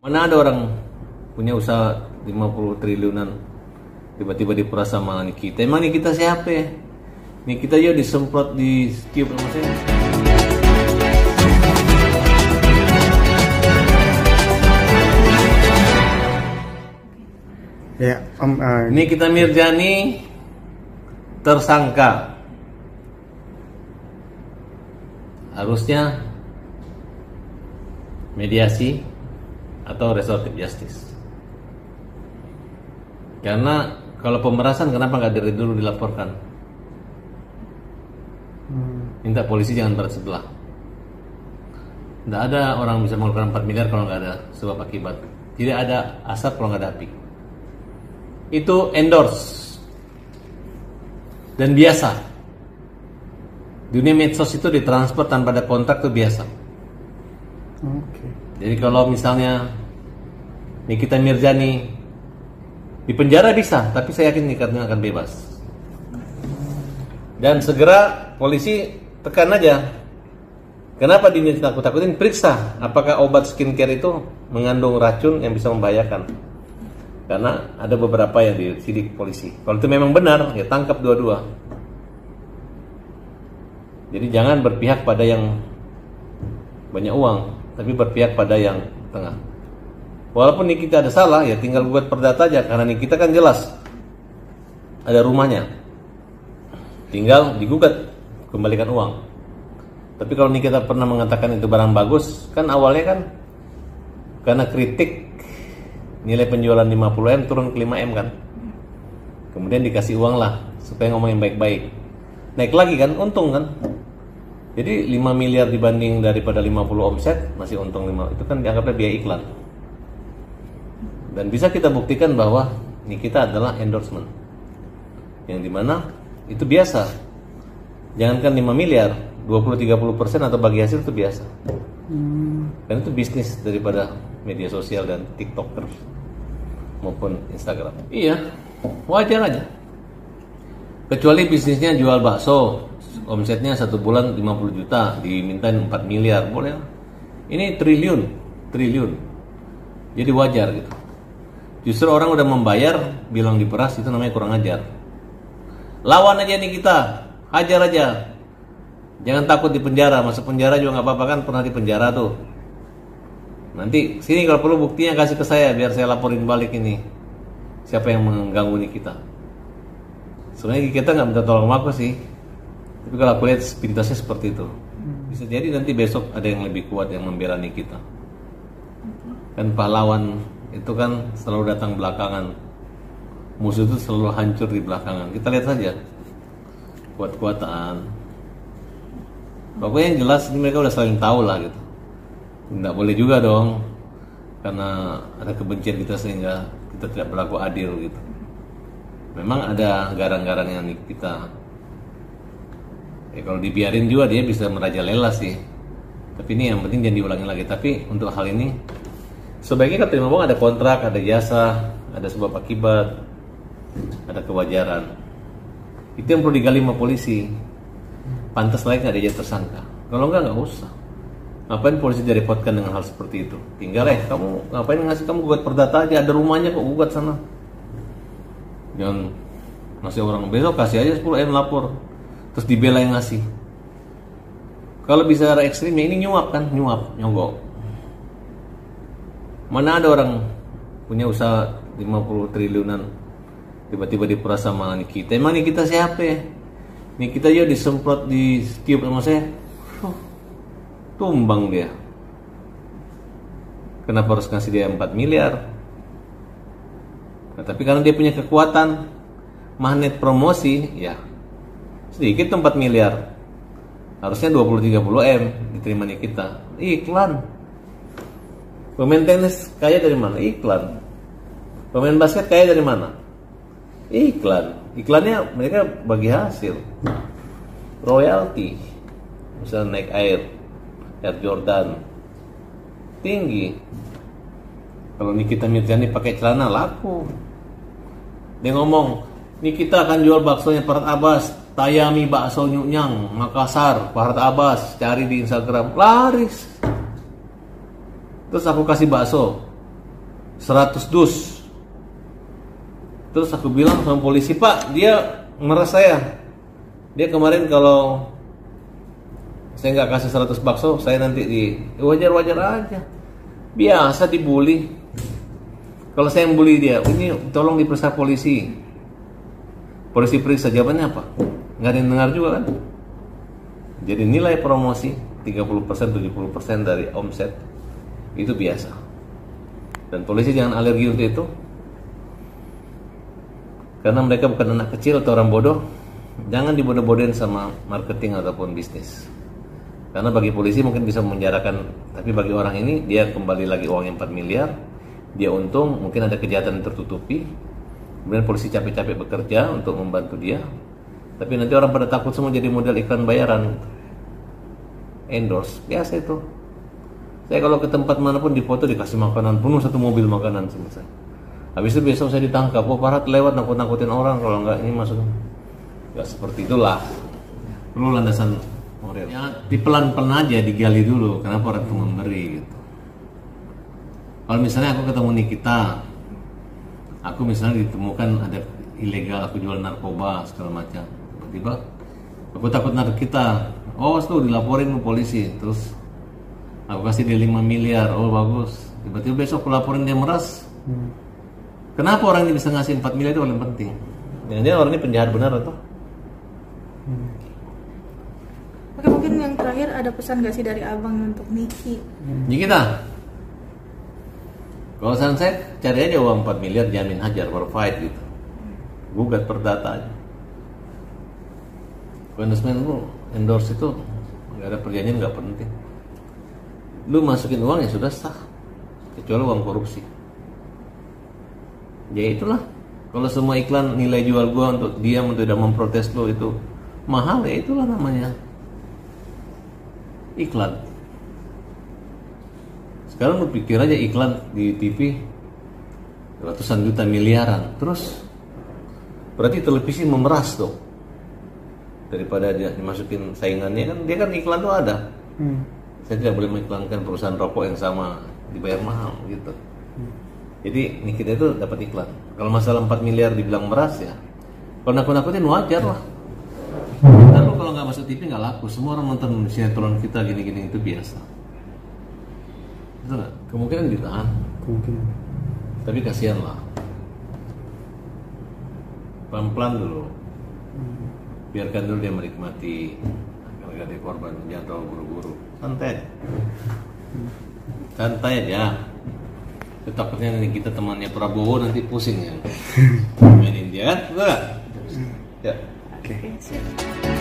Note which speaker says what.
Speaker 1: Mana ada orang punya usaha 50 triliunan tiba-tiba diperas sama Nikita. Emang Nikita siapa ya? Nikita aja disemprot, di tiup sama saya.
Speaker 2: Ya,
Speaker 1: Nikita Mirzani tersangka. Harusnya mediasi atau restoratif justice. Karena kalau pemerasan kenapa nggak dari dulu dilaporkan? Minta polisi jangan berat sebelah. Tidak ada orang bisa mengeluarkan 4 miliar kalau nggak ada sebab akibat. Tidak ada asap kalau nggak ada api. Itu endorse dan biasa. Dunia medsos itu ditransfer tanpa ada kontrak itu biasa.
Speaker 2: Oke.
Speaker 1: Jadi kalau misalnya Nikita Mirzani di penjara bisa, tapi saya yakin Nikita akan bebas. Dan segera polisi tekan aja. Kenapa ditakut-takutin? Periksa apakah obat skincare itu mengandung racun yang bisa membahayakan. Karena ada beberapa yang disidik polisi. Kalau itu memang benar, ya tangkap dua-dua. Jadi jangan berpihak pada yang banyak uang, tapi berpihak pada yang tengah. Walaupun Nikita ada salah, ya tinggal buat perdata aja. Karena Nikita kan jelas ada rumahnya. Tinggal digugat, kembalikan uang. Tapi kalau Nikita pernah mengatakan itu barang bagus, kan awalnya kan karena kritik nilai penjualan 50M turun ke 5M kan. Kemudian dikasih uang lah supaya ngomongin baik-baik. Naik lagi kan, untung kan. Jadi 5 miliar dibanding daripada 50 omset masih untung 5. Itu kan dianggapnya biaya iklan. Dan bisa kita buktikan bahwa Nikita adalah endorsement. Yang dimana itu biasa. Jangankan 5 miliar, 20-30% atau bagi hasil itu biasa. Dan itu bisnis daripada media sosial dan TikTokers maupun Instagram. Iya, wajar aja. Kecuali bisnisnya jual bakso, omsetnya 1 bulan 50 juta, dimintain 4 miliar, boleh. Ini triliun. Jadi wajar gitu. Justru orang udah membayar, bilang diperas, itu namanya kurang ajar. Lawan aja nih kita, hajar aja. Jangan takut di penjara, masuk penjara juga nggak apa-apa kan, pernah di penjara tuh. Nanti sini kalau perlu buktinya kasih ke saya, biar saya laporin balik ini siapa yang mengganggu Nikita. Sebenarnya kita nggak minta tolong sama aku sih, tapi kalau aku lihat pintasnya seperti itu, bisa jadi nanti besok ada yang lebih kuat yang membela Nikita. Kan pahlawan itu kan selalu datang belakangan, musuh itu selalu hancur di belakangan. Kita lihat saja kuat-kuatan. Pokoknya yang jelas ini mereka udah saling tahu lah gitu. Nggak boleh juga dong karena ada kebencian kita sehingga kita tidak berlaku adil gitu. Memang ada garang-garang yang kita, ya kalau dibiarin juga dia bisa merajalela sih. Tapi ini yang penting jangan diulangi lagi. Tapi untuk hal ini sebaiknya kita terima bahwa ada kontrak, ada jasa, ada sebab akibat, ada kewajaran. Itu yang perlu digali sama polisi. Pantas lagi nggak ada jadi tersangka. Kalau nggak usah. Ngapain polisi direpotkan dengan hal seperti itu? Tinggal kamu ngapain ngasih, kamu gugat perdata aja, ada rumahnya kok, gugat sana. Jangan ngasih orang, besok kasih aja 10M lapor, terus dibela yang ngasih. Kalau bisa ekstrim ya ini nyuap kan, nyogok. Mana ada orang punya usaha 50 triliunan tiba-tiba diperas sama Nikita. Emang Nikita siapa ya? Nikita aja disemprot, di tiup sama saya, tumbang dia. Kenapa harus ngasih dia 4 miliar? Nah, tapi karena dia punya kekuatan magnet promosi, ya sedikit tuh 4 miliar. Harusnya 20-30M diterima Nikita. Iklan. Pemain tenis kaya dari mana? Iklan. Pemain basket kaya dari mana? Iklan. Iklannya mereka bagi hasil, royalti. Misalnya naik Air Jordan tinggi. Kalau Nikita Mirzani pakai celana laku. Dia ngomong, Nikita akan jual baksonya Farhad Abbas, Tayami Bakso Nyunyang Makassar, Farhad Abbas, cari di Instagram, laris. Terus aku kasih bakso 100 dus. Terus aku bilang sama polisi, Pak, dia meres saya. Dia kemarin kalau saya nggak kasih 100 bakso, saya nanti wajar-wajar aja. Biasa dibully. Kalau saya yang bully dia, ini tolong diperiksa polisi. Polisi periksa, jawabannya apa? Nggak ada yang dengar juga kan? Jadi nilai promosi 30%, 70% dari omset itu biasa. Dan polisi jangan alergi untuk itu. Karena mereka bukan anak kecil atau orang bodoh. Jangan dibodoh-bodohin sama marketing ataupun bisnis. Karena bagi polisi mungkin bisa memenjarakan, tapi bagi orang ini dia kembali lagi uangnya 4 miliar, dia untung, mungkin ada kejahatan yang tertutupi. Kemudian polisi capek-capek bekerja untuk membantu dia, tapi nanti orang pada takut semua jadi model iklan bayaran, endorse, biasa itu. Saya kalau ke tempat manapun difoto dikasih makanan, penuh satu mobil makanan selesai. Habis itu besok saya ditangkap, oh Farhat lewat nakut-nakutin orang, kalau enggak ini masuk. Enggak seperti itulah. Perlu landasan moral. Ya, dipelan-pelan aja, digali dulu kenapa orang itu memberi gitu. Kalau misalnya aku ketemu Nikita, aku misalnya ditemukan ada ilegal, aku jual narkoba segala macam, tiba-tiba aku takut Nikita, oh tuh dilaporin ke polisi, terus aku kasih dia 5 miliar, oh bagus, tiba-tiba besok aku laporin dia meras. Kenapa orang ini bisa ngasih 4 miliar itu paling penting. Jangan-jangan orang ini penjahat benar atau?
Speaker 3: Oke, mungkin yang terakhir ada pesan gak sih dari abang untuk Niki?
Speaker 1: Nikita, kalau saran saya cari aja uang 4 miliar, jamin hajar, baru fight gitu. Gugat perdata aja. Endorsement lu, endorse itu nggak ada perjanjian, nggak penting. Lu masukin uang ya sudah sah, kecuali uang korupsi. Ya itulah. Kalau semua iklan nilai jual gua untuk diam, untuk tidak memprotes lu itu mahal, ya itulah namanya iklan. Sekarang lu pikir aja iklan di TV ratusan juta, miliaran. Terus berarti televisi memeras tuh. Daripada dia dimasukin saingannya, kan dia kan iklan tuh ada. Saya tidak boleh mengiklankan perusahaan rokok yang sama, dibayar mahal gitu. Jadi Nikita itu dapat iklan. Kalau masalah 4 miliar dibilang meras ya, kalau nakut-nakutin wajar lah. Lalu kalau nggak masuk TV nggak laku. Semua orang nonton sinetron kita gini-gini itu biasa. Itu nggak? Kemungkinan ditahan.
Speaker 2: Kemungkinan.
Speaker 1: Tapi kasihan lah. Pelan-pelan dulu. Biarkan dulu dia menikmati. Kalau dia korban, jangan terlalu buru-buru. Santai. Santai aja. Takutnya nanti kita temannya Prabowo nanti pusing ya. Mainin dia kan? Enggak? Ya.
Speaker 3: Oke, siap.